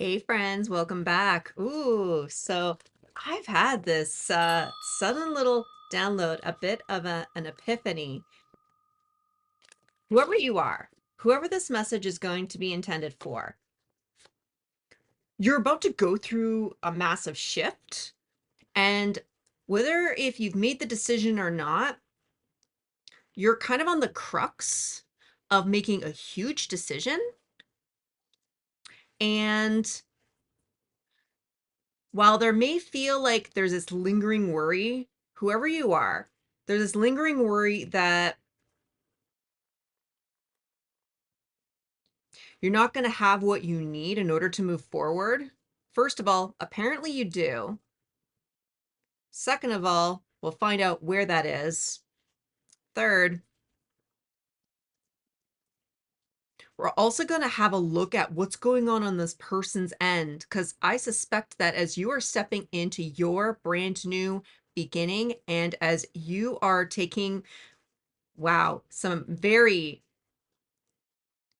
Hey friends, welcome back. Ooh, so I've had this sudden little download, a bit of an epiphany. Whoever you are, whoever this message is going to be intended for, you're about to go through a massive shift. And whether if you've made the decision or not, you're kind of on the crux of making a huge decision. And while there may feel like there's this lingering worry, whoever you are, there's this lingering worry that you're not going to have what you need in order to move forward. First of all, apparently you do. Second of all, we'll find out where that is. Third, we're also going to have a look at what's going on this person's end, because I suspect that as you are stepping into your brand new beginning and as you are taking, wow, some very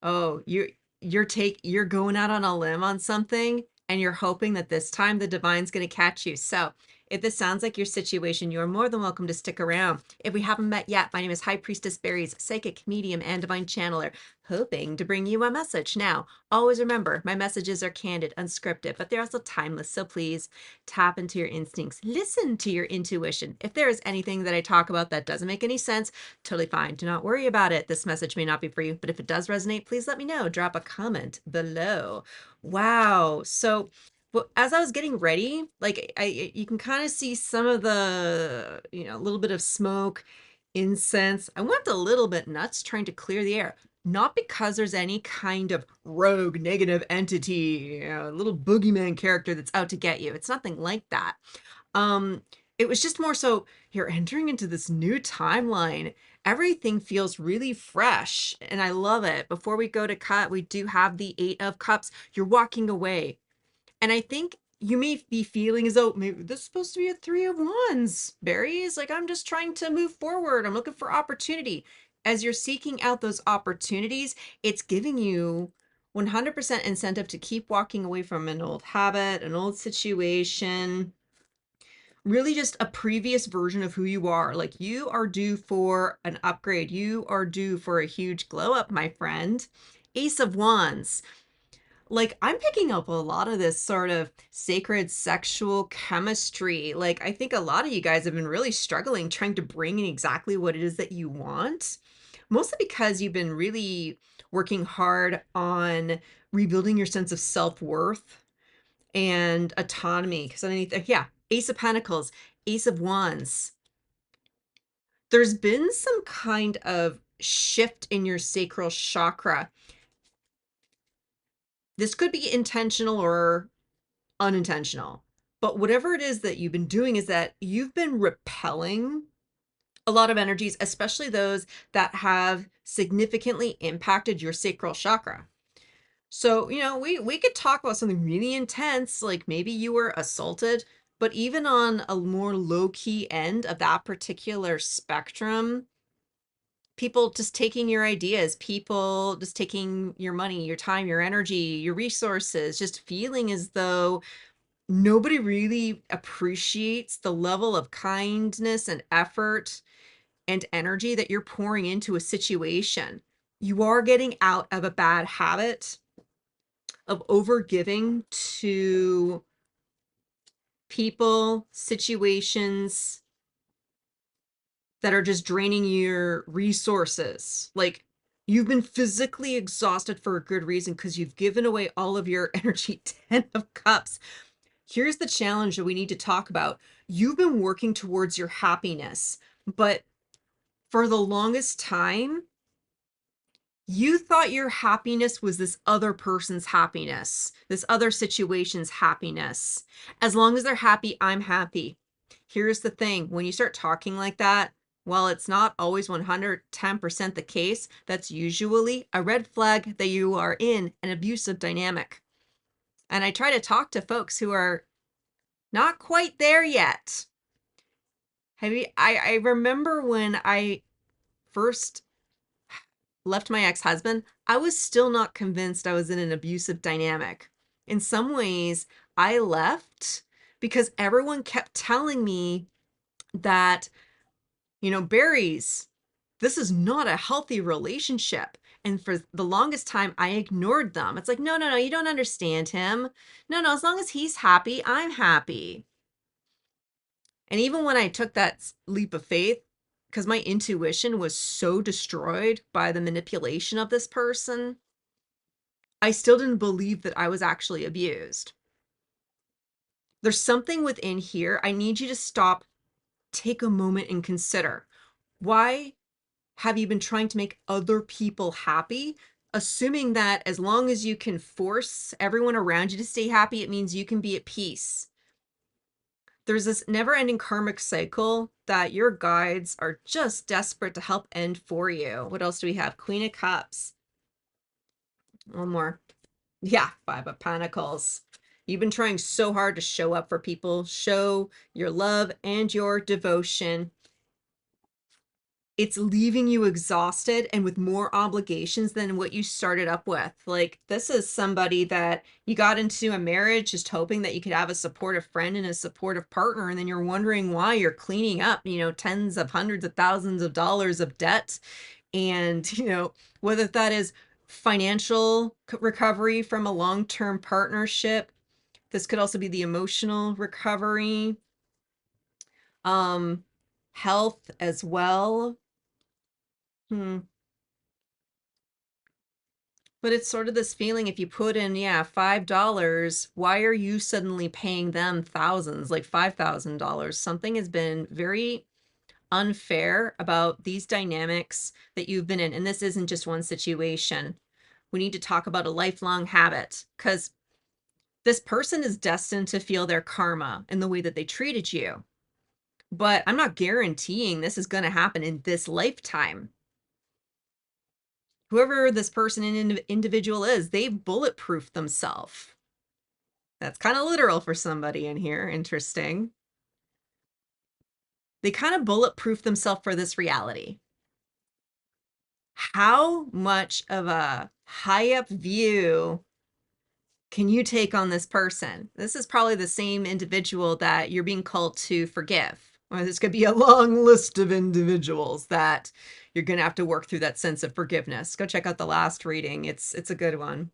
Oh, you're going out on a limb on something and you're hoping that this time the divine's going to catch you. So, if this sounds like your situation, you're more than welcome to stick around. If we haven't met yet, my name is High Priestess Berries, psychic medium and divine channeler, hoping to bring you a message. Now, always remember, my messages are candid, unscripted, but they're also timeless. So please tap into your instincts, listen to your intuition. If there is anything that I talk about that doesn't make any sense, totally fine. Do not worry about it. This message may not be for you, but if it does resonate, please let me know. Drop a comment below. Wow. So, well, as I was getting ready, like you can kind of see some of the, a little bit of smoke, incense. I went a little bit nuts trying to clear the air. Not because there's any kind of rogue negative entity, little boogeyman character that's out to get you. It's nothing like that. Um, it was just more so you're entering into this new timeline. Everything feels really fresh, and I love it. Before we go to cut, we do have the Eight of Cups. You're walking away. And I think you may be feeling as though maybe this is supposed to be a Three of Wands, berries. Like, I'm just trying to move forward. I'm looking for opportunity. As you're seeking out those opportunities, it's giving you 100% incentive to keep walking away from an old habit, an old situation, really just a previous version of who you are. Like, you are due for an upgrade. You are due for a huge glow up, my friend. Ace of Wands. Like, I'm picking up a lot of this sort of sacred sexual chemistry. Like, I think a lot of you guys have been really struggling trying to bring in exactly what it is that you want. Mostly because you've been really working hard on rebuilding your sense of self-worth and autonomy. Because underneath, yeah, Ace of Pentacles, Ace of Wands. There's been some kind of shift in your sacral chakra. This could be intentional or unintentional. But whatever it is that you've been doing is that you've been repelling a lot of energies, especially those that have significantly impacted your sacral chakra. So, we could talk about something really intense, like maybe you were assaulted, but even on a more low-key end of that particular spectrum, people just taking your ideas, people just taking your money, your time, your energy, your resources, just feeling as though nobody really appreciates the level of kindness and effort and energy that you're pouring into a situation. You are getting out of a bad habit of overgiving to people, situations that are just draining your resources. Like, you've been physically exhausted for a good reason because you've given away all of your energy. 10 of Cups. Here's the challenge that we need to talk about. You've been working towards your happiness, but for the longest time, you thought your happiness was this other person's happiness, this other situation's happiness. As long as they're happy, I'm happy. Here's the thing, when you start talking like that, while it's not always 110% the case, that's usually a red flag that you are in an abusive dynamic. And I try to talk to folks who are not quite there yet. I remember when I first left my ex-husband, I was still not convinced I was in an abusive dynamic. In some ways, I left because everyone kept telling me that, berries, this is not a healthy relationship. And for the longest time, I ignored them. It's like, no, no, no, you don't understand him. No, no, as long as he's happy, I'm happy. And even when I took that leap of faith, because my intuition was so destroyed by the manipulation of this person, I still didn't believe that I was actually abused. There's something within here. I need you to stop, take a moment and consider, why have you been trying to make other people happy, assuming that as long as you can force everyone around you to stay happy, it means you can be at peace? There's this never-ending karmic cycle that your guides are just desperate to help end for you. What else do we have? Queen of Cups. One more. Yeah, Five of Pentacles. You've been trying so hard to show up for people, show your love and your devotion. It's leaving you exhausted and with more obligations than what you started up with. Like, this is somebody that you got into a marriage just hoping that you could have a supportive friend and a supportive partner, and then you're wondering why you're cleaning up, tens of hundreds of thousands of dollars of debt. And, whether that is financial recovery from a long-term partnership, this could also be the emotional recovery, um, health as well. Hmm. But it's sort of this feeling, if you put in, yeah, $5, why are you suddenly paying them thousands, like $5,000? Something has been very unfair about these dynamics that you've been in. And this isn't just one situation. We need to talk about a lifelong habit, because this person is destined to feel their karma in the way that they treated you. But I'm not guaranteeing this is going to happen in this lifetime. Whoever this person and individual is, they've bulletproofed themselves. That's kind of literal for somebody in here. Interesting. They kind of bulletproof themselves for this reality. How much of a high up view can you take on this person? This is probably the same individual that you're being called to forgive. Or this could be a long list of individuals that you're going to have to work through that sense of forgiveness. Go check out the last reading. It's a good one.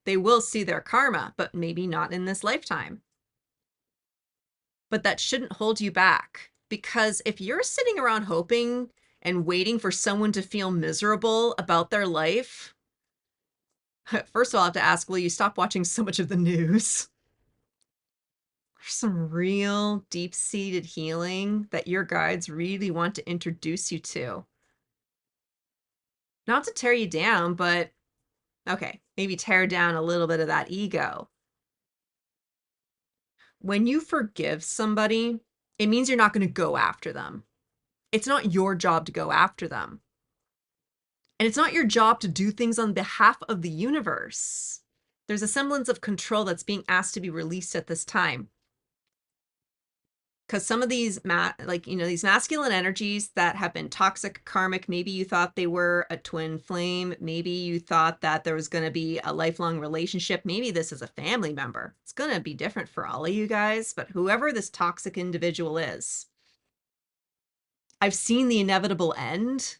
They will see their karma, but maybe not in this lifetime. But that shouldn't hold you back, because if you're sitting around hoping and waiting for someone to feel miserable about their life, first of all, I have to ask, will you stop watching so much of the news? There's some real deep-seated healing that your guides really want to introduce you to. Not to tear you down, but okay, maybe tear down a little bit of that ego. When you forgive somebody, it means you're not going to go after them. It's not your job to go after them. And it's not your job to do things on behalf of the universe. There's a semblance of control that's being asked to be released at this time. Because some of these, these masculine energies that have been toxic, karmic, maybe you thought they were a twin flame. Maybe you thought that there was going to be a lifelong relationship. Maybe this is a family member. It's going to be different for all of you guys, but whoever this toxic individual is, I've seen the inevitable end.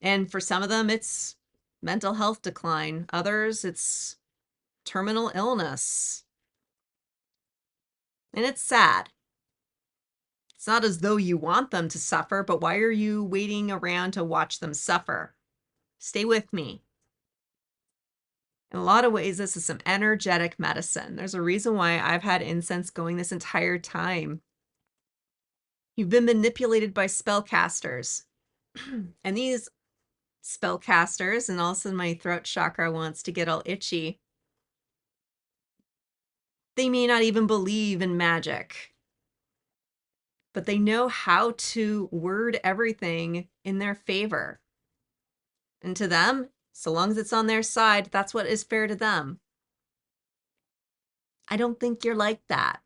And for some of them, it's mental health decline. Others, it's terminal illness. And it's sad. It's not as though you want them to suffer, but why are you waiting around to watch them suffer? Stay with me. In a lot of ways, this is some energetic medicine. There's a reason why I've had incense going this entire time. You've been manipulated by spellcasters. And these spellcasters, and also my throat chakra wants to get all itchy. They may not even believe in magic, but they know how to word everything in their favor. And to them, so long as it's on their side, that's what is fair to them. I don't think you're like that.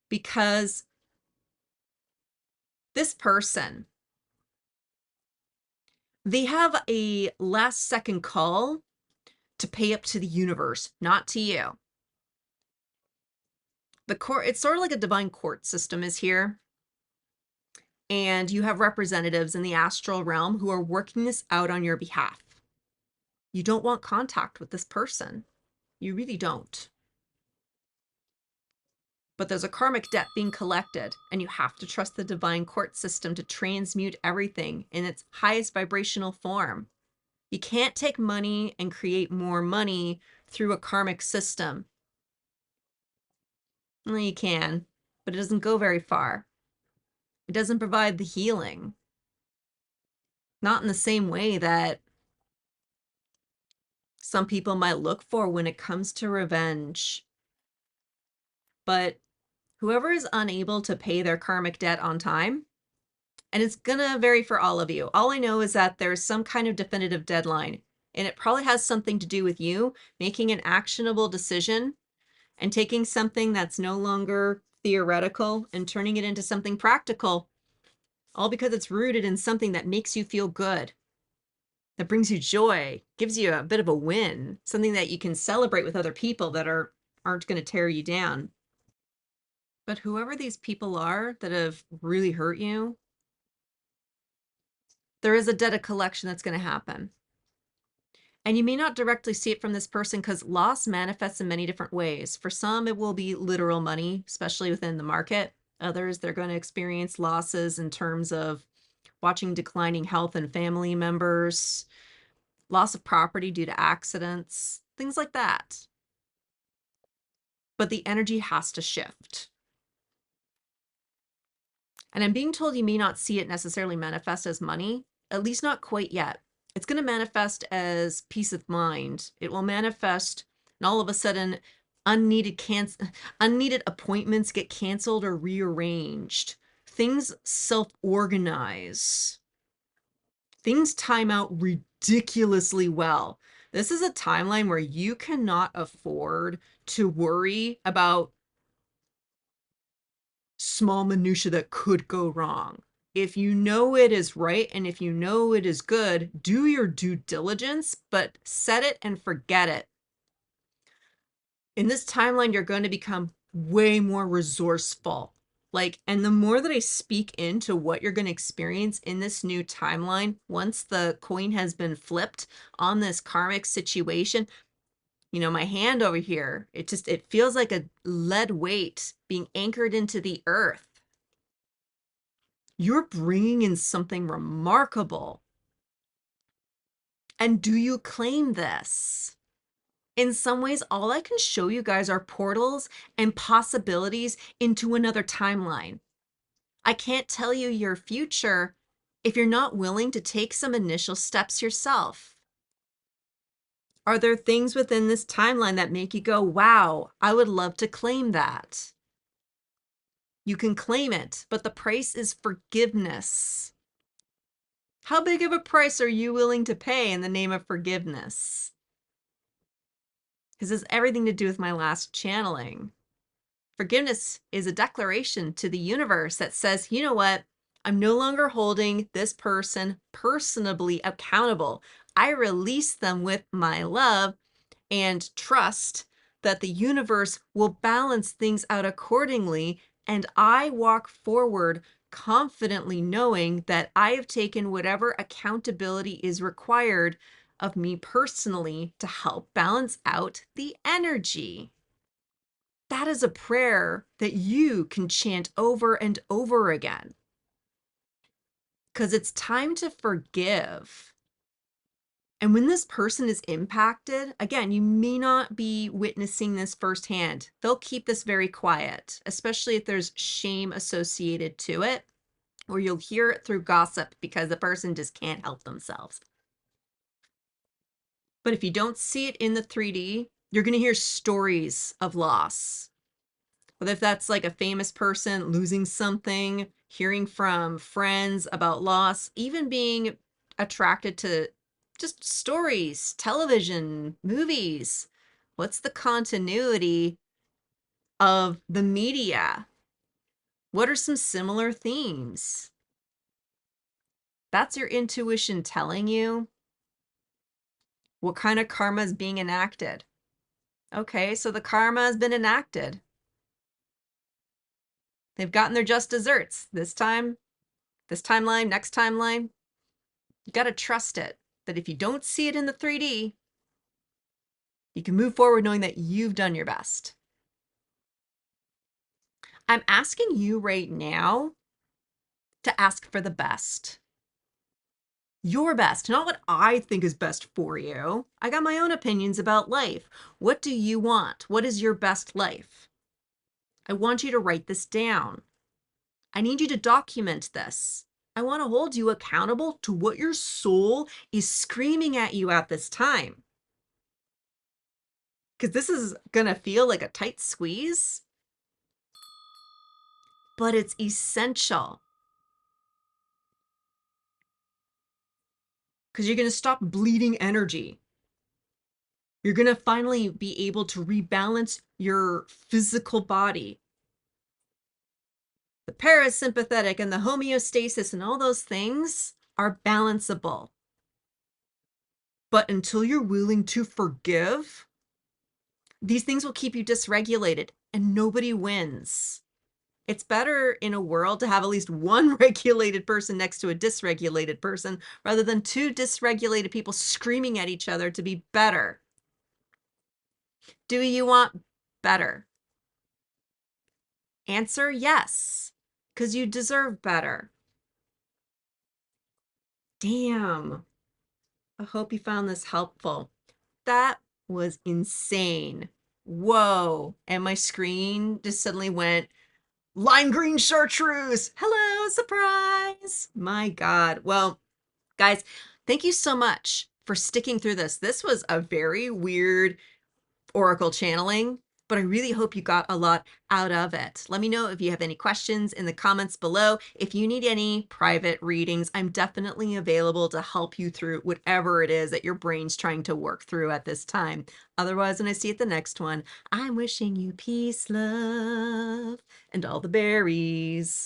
Because this person, They have a last second call to pay up to the universe, not to you. The court, it's sort of like a divine court system is here. And you have representatives in the astral realm who are working this out on your behalf. You don't want contact with this person. You really don't. But there's a karmic debt being collected, and you have to trust the divine court system to transmute everything in its highest vibrational form. You can't take money and create more money through a karmic system. Well, you can, but it doesn't go very far. It doesn't provide the healing. Not in the same way that some people might look for when it comes to revenge. But whoever is unable to pay their karmic debt on time, and it's gonna vary for all of you. All I know is that there's some kind of definitive deadline, and it probably has something to do with you making an actionable decision and taking something that's no longer theoretical and turning it into something practical, all because it's rooted in something that makes you feel good, that brings you joy, gives you a bit of a win, something that you can celebrate with other people that aren't going to tear you down. But whoever these people are that have really hurt you, there is a debt of collection that's going to happen. And you may not directly see it from this person because loss manifests in many different ways. For some, it will be literal money, especially within the market. Others, they're going to experience losses in terms of watching declining health and family members, loss of property due to accidents, things like that. But the energy has to shift. And I'm being told you may not see it necessarily manifest as money, at least not quite yet. It's going to manifest as peace of mind. It will manifest, and all of a sudden, unneeded appointments get canceled or rearranged. Things self-organize. Things time out ridiculously well. This is a timeline where you cannot afford to worry about small minutia that could go wrong. If you know it is right and if you know it is good, do your due diligence, but set it and forget it. In this timeline, you're going to become way more resourceful. And the more that I speak into what you're going to experience in this new timeline, once the coin has been flipped on this karmic situation, my hand over here, it feels like a lead weight being anchored into the earth. You're bringing in something remarkable. And do you claim this? In some ways, all I can show you guys are portals and possibilities into another timeline. I can't tell you your future if you're not willing to take some initial steps yourself. Are there things within this timeline that make you go, wow, I would love to claim that? You can claim it, but the price is forgiveness. How big of a price are you willing to pay in the name of forgiveness? Because this has everything to do with my last channeling. Forgiveness is a declaration to the universe that says, you know what? I'm no longer holding this person personally accountable. I release them with my love and trust that the universe will balance things out accordingly. And I walk forward confidently knowing that I have taken whatever accountability is required of me personally to help balance out the energy. That is a prayer that you can chant over and over again because it's time to forgive. And when this person is impacted, again, you may not be witnessing this firsthand. They'll keep this very quiet, especially if there's shame associated to it, or you'll hear it through gossip because the person just can't help themselves. But if you don't see it in the 3D, you're going to hear stories of loss. Whether if that's like a famous person losing something, hearing from friends about loss, even being attracted to just stories, television, movies. What's the continuity of the media? What are some similar themes? That's your intuition telling you what kind of karma is being enacted. Okay, so the karma has been enacted. They've gotten their just desserts. This timeline, next timeline. You got to trust it. That if you don't see it in the 3D, you can move forward knowing that you've done your best. I'm asking you right now to ask for the best. Your best, not what I think is best for you. I got my own opinions about life. What do you want? What is your best life? I want you to write this down. I need you to document this. I want to hold you accountable to what your soul is screaming at you at this time. Because this is going to feel like a tight squeeze, but it's essential. Because you're going to stop bleeding energy. You're going to finally be able to rebalance your physical body. The parasympathetic and the homeostasis and all those things are balanceable. But until you're willing to forgive, these things will keep you dysregulated and nobody wins. It's better in a world to have at least one regulated person next to a dysregulated person rather than two dysregulated people screaming at each other to be better. Do you want better? Answer yes, because you deserve better. Damn. I hope you found this helpful. That was insane. Whoa. And my screen just suddenly went lime green chartreuse. Hello, surprise. My God. Well, guys, thank you so much for sticking through this. This was a very weird oracle channeling, but I really hope you got a lot out of it. Let me know if you have any questions in the comments below. If you need any private readings, I'm definitely available to help you through whatever it is that your brain's trying to work through at this time. Otherwise, when I see you at the next one, I'm wishing you peace, love, and all the berries.